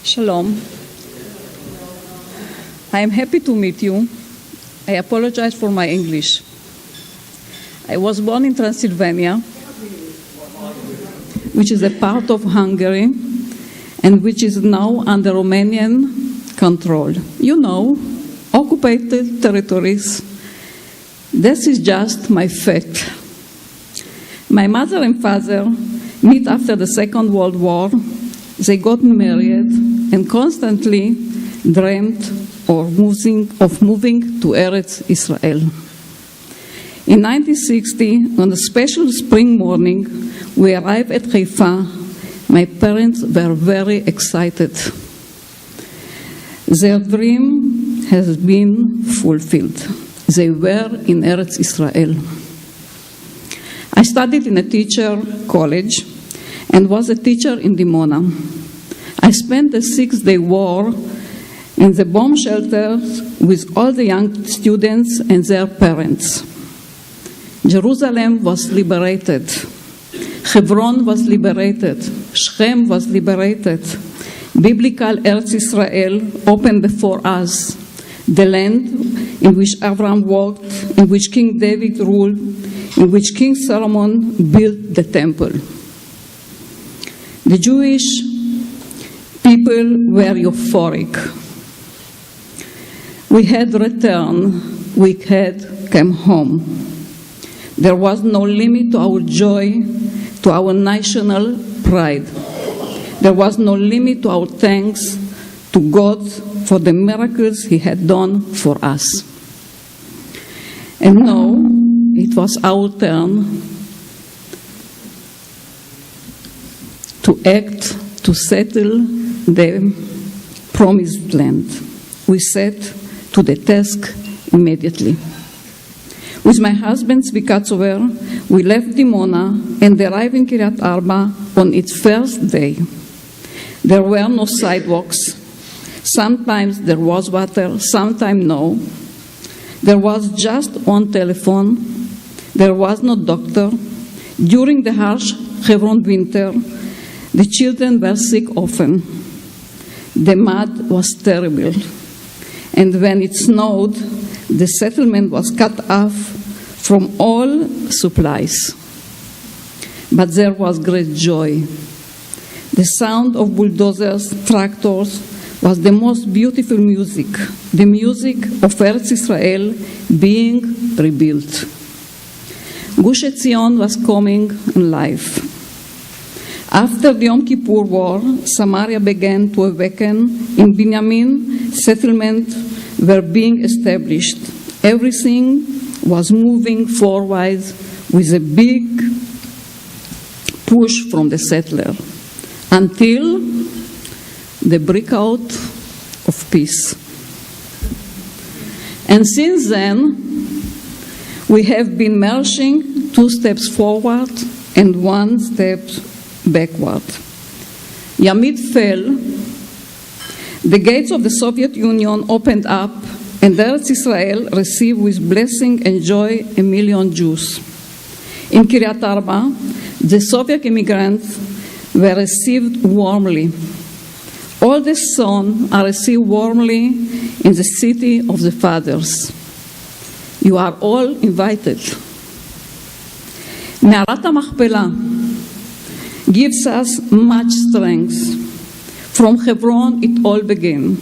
Shalom. I am happy to meet you. I apologize for my English. I was born in Transylvania, which is a part of Hungary, and which is now under Romanian control. You know, occupied territories. This is just my fact. My mother and father met after the Second World War. They got married and constantly dreamed of moving to Eretz Israel. In 1960, on a special spring morning, we arrived at Haifa. My parents were very excited. Their dream has been fulfilled. They were in Eretz Israel. I studied in a teacher college and was a teacher in Dimona. I spent the 6-day war in the bomb shelters with all the young students and their parents. Jerusalem was liberated. Hebron was liberated. Shechem was liberated. Biblical Eretz Israel opened before us, the land in which Abraham walked, in which King David ruled, in which King Solomon built the temple. The Jewish people were euphoric. We had returned. We had come home. There was no limit to our joy, to our national pride. There was no limit to our thanks to God for the miracles He had done for us. And now it was our turn to act, to settle the promised land. We set to the task immediately. With my husband Tzvi Katzover, we left Dimona and arrived in Kiryat Arba on its first day. There were no sidewalks. Sometimes there was water, sometimes no. There was just one telephone. There was no doctor. During the harsh Hebron winter, the children were sick often. The mud was terrible. And when it snowed, the settlement was cut off from all supplies. But there was great joy. The sound of bulldozers, tractors, was the most beautiful music, the music of Eretz Israel being rebuilt. Gush Etzion was coming alive. After the Yom Kippur War, Samaria began to awaken. In Binyamin, settlements were being established. Everything was moving forward with a big push from the settler until the breakout of peace. And since then, we have been marching 2 steps forward and 1 step backward. Yamid fell. The gates of the Soviet Union opened up, and Eretz Israel received with blessing and joy 1 million Jews. In Kiryat Arba, the Soviet immigrants were received warmly. All the sons are received warmly in the city of the fathers. You are all invited. Me'arat HaMachpelah gives us much strength. From Hebron it all began,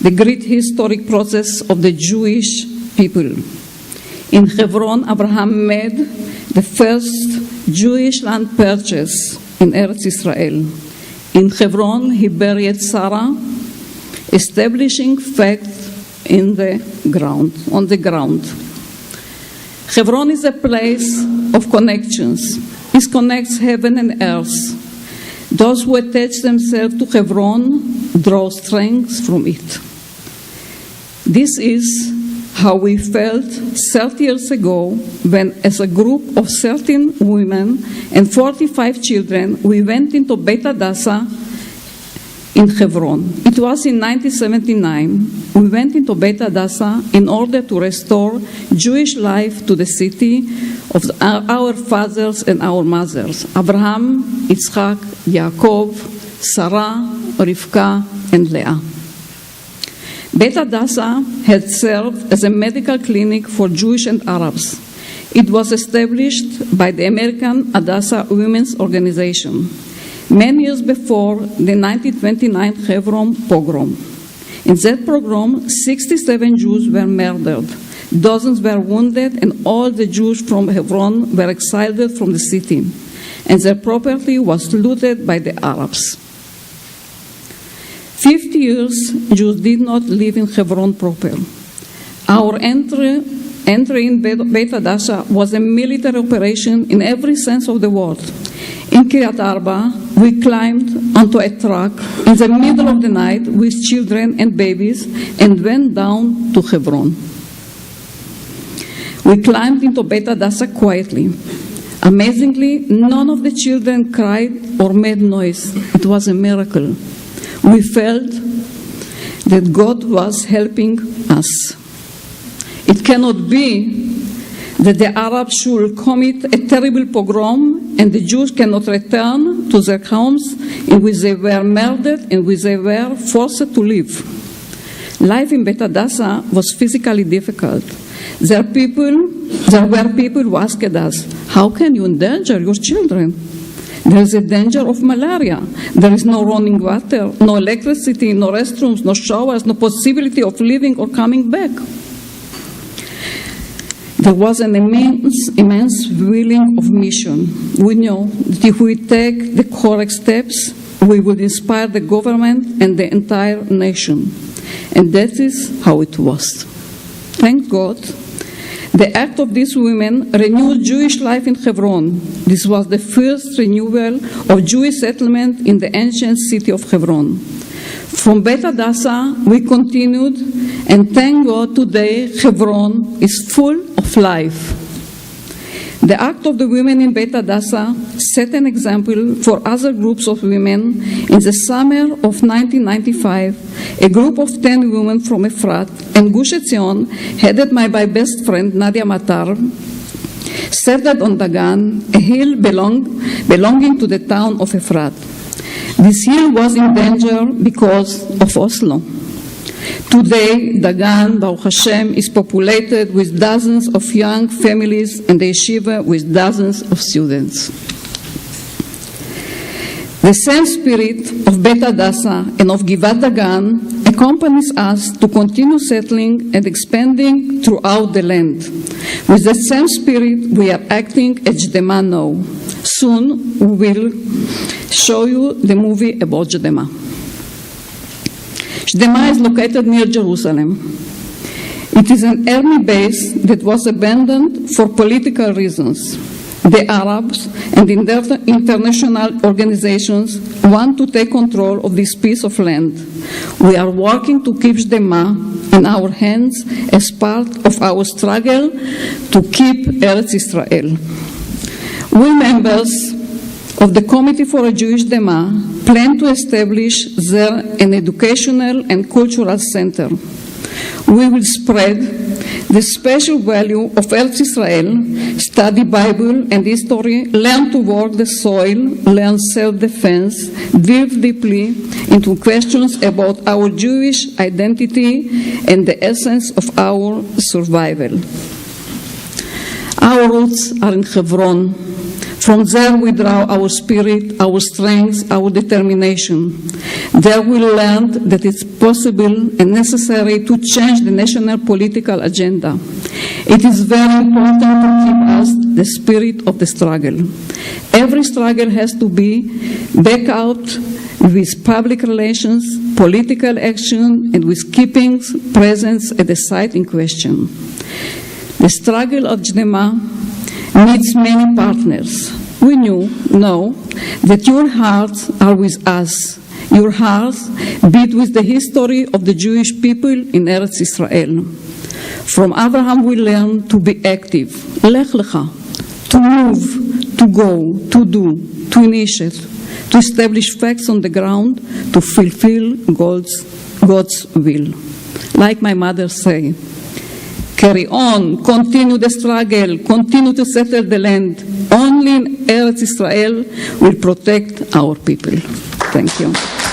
the great historic process of the Jewish people. In Hebron, Abraham made the first Jewish land purchase in Eretz Israel. In Hebron, he buried Sarah, establishing fact on the ground. Hebron is a place of connections. It connects heaven and earth. Those who attach themselves to Hebron draw strength from it. This is how we felt 30 years ago when, as a group of 13 women and 45 children, we went into Beit Hadassah in Hebron. It was in 1979. We went into Beit Hadassah in order to restore Jewish life to the city of our fathers and our mothers, Abraham, Yitzchak, Yaakov, Sarah, Rivka, and Leah. Beit Hadassah had served as a medical clinic for Jewish and Arabs. It was established by the American Hadassah Women's Organization many years before the 1929 Hebron pogrom. In that pogrom, 67 Jews were murdered, dozens were wounded, and all the Jews from Hebron were exiled from the city, and their property was looted by the Arabs. 50 years, Jews did not live in Hebron proper. Our entry in Beit Hadassah was a military operation in every sense of the word. In Kiryat Arba, we climbed onto a truck in the middle of the night with children and babies and went down to Hebron. We climbed into Beit Hadassah quietly. Amazingly, none of the children cried or made noise. It was a miracle. We felt that God was helping us. It cannot be that the Arabs should commit a terrible pogrom and the Jews cannot return to their homes in which they were murdered and which they were forced to live. Life in Beit Hadassah was physically difficult. There were people who asked us, how can you endanger your children? There is a danger of malaria. There is no running water, no electricity, no restrooms, no showers, no possibility of living or coming back. There was an immense willing of mission. We know that if we take the correct steps, we will inspire the government and the entire nation. And that is how it was. Thank God. The act of these women renewed Jewish life in Hebron. This was the first renewal of Jewish settlement in the ancient city of Hebron. From Beit Hadassah, we continued, and thank God today Hebron is full of life. The act of the women in Beit Hadassah set an example for other groups of women. In the summer of 1995, a group of 10 women from Efrat and Gush Etzion, headed by my best friend Nadia Matar, settled on Dagan, a hill belonging to the town of Efrat. This hill was in danger because of Oslo. Today, Dagan, Baruch Hashem, is populated with dozens of young families and the yeshiva with dozens of students. The same spirit of Beit Hadassah and of Givat Dagan accompanies us to continue settling and expanding throughout the land. With the same spirit, we are acting at Judea now. Soon, we will show you the movie about Judea. Judea is located near Jerusalem. It is an army base that was abandoned for political reasons. The Arabs and international organizations want to take control of this piece of land. We are working to keep Judea in our hands as part of our struggle to keep Eretz Israel. We members of the Committee for a Jewish Dema plan to establish there an educational and cultural center. We will spread the special value of Eretz Israel, study Bible and history, learn to work the soil, learn self-defense, delve deeply into questions about our Jewish identity and the essence of our survival. Our roots are in Hebron. From there we draw our spirit, our strength, our determination. There we learned that it's possible and necessary to change the national political agenda. It is very important to keep us the spirit of the struggle. Every struggle has to be backed out with public relations, political action, and with keeping presence at the site in question. The struggle of Judea needs many partners. We know that your hearts are with us. Your hearts beat with the history of the Jewish people in Eretz Israel. From Abraham we learn to be active, lech lecha, to move, to go, to do, to initiate, to establish facts on the ground, to fulfill God's will. Like my mother say, carry on, continue the struggle, continue to settle the land. Only in Eretz Israel will protect our people. Thank you.